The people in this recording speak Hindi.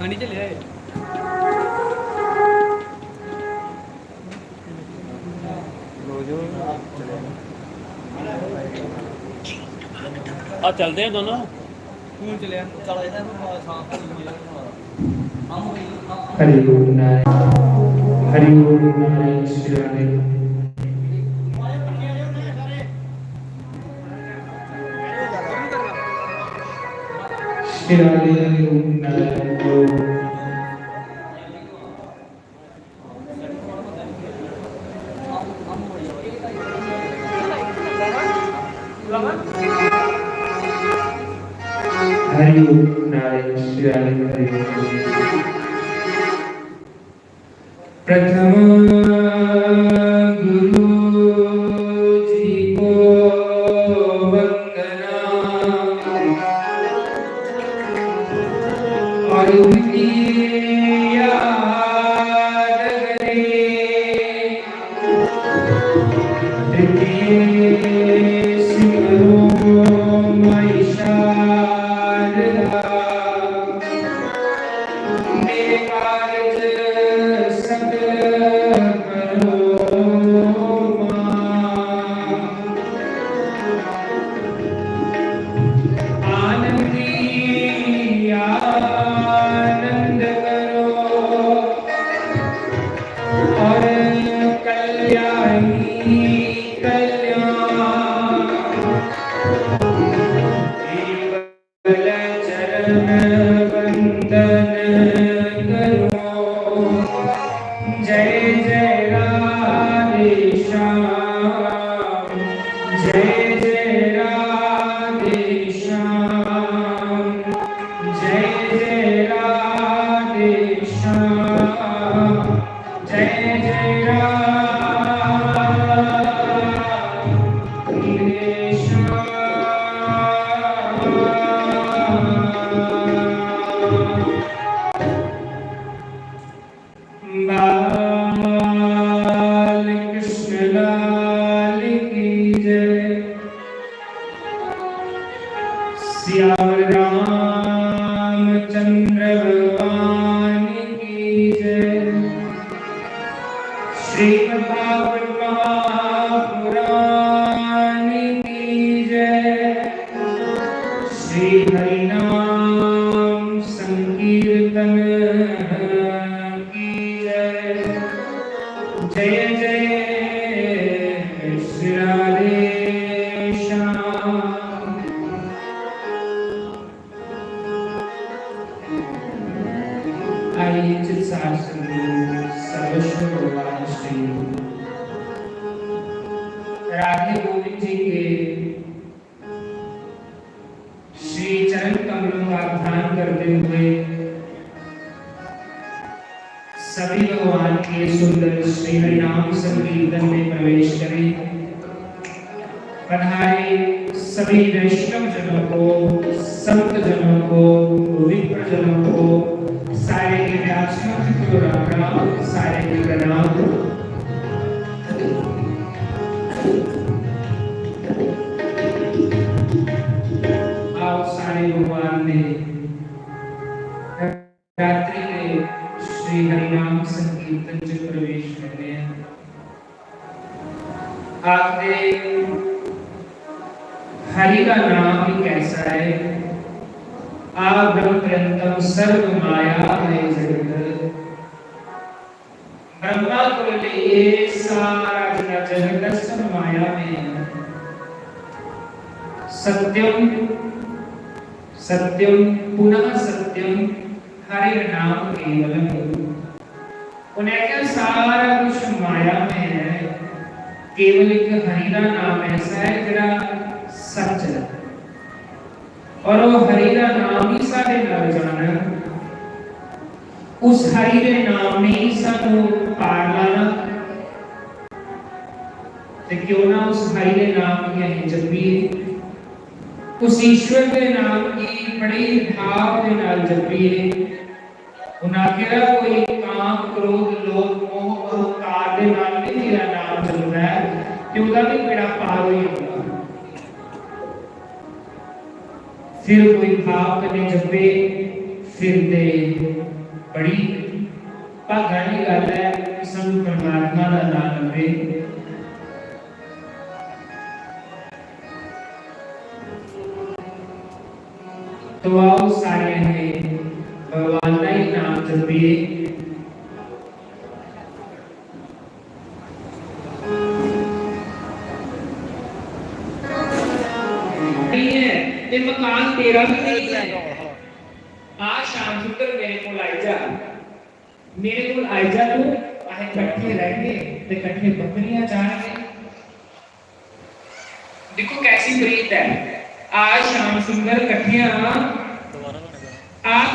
नीचे ले आए चलते हैं दोनों कौन चले हरि ओम नारायण हरि ओम नारायण शिवाय हरि ओम नारायण हरि ओम नारायण शिवाय हरि प्रथम गुरु जी को वंदना और उनकी याद करें राधे गोविंद जी के श्री चरण कमलों का ध्यान करते हुए सभी भगवान के सुंदर श्री हरि नाम संकीर्तन में प्रवेश करें। पधारे सभी वैष्णव जनों को, संत जनों को, विप्र जनों को, सारे के व्यासों को प्रणाम, सारे के प्रणाम। भगवान ने रात्रि में श्री हरिनाम संकीर्तन में प्रवेश करते हैं। आपने हरि का नाम ही कैसा है? आप ब्रह्मपर्यंतम सर्व माया में जगत, ब्रह्मा को लिए सारा जगत सब माया में है। सत्यम सत्यम पुनः सत्यम हरि नाम केवलम। उन्हें क्या सारा कुछ माया में है, केवल एक हरि का नाम ऐसा है जरा सच है। और वो हरि का नाम ही सारे नर जान उस हरि के नाम ने ही सानू पार लाना, ते क्यों ना उस हरि के नाम की असीं जपीए, उस ईश्वर के नाम की बड़ी भाव के नाल जपीए। उन्हें केड़ा कोई काम क्रोध लोभ मोह अहंकार के नाल नहीं तेरा नाम चलता है, ते उहदा भी बेड़ा पार हो जाएगा। फिर कोई भाव कने जपे, फिर ते बड़ी भागण की गल है कि सानू परमात्मा का नाम लगे। तो आओ सारे ने भगवान का ही नाम जपिए। नहीं है ये मकान तेरा भी नहीं है। आज शाम सुंदर मेरे को आई जा, मेरे को आई जा, तू आहे इकट्ठे रहेंगे ते इकट्ठे बकरियां चारेंगे। देखो कैसी प्रीत है, आज शाम सुंदर इकट्ठे आप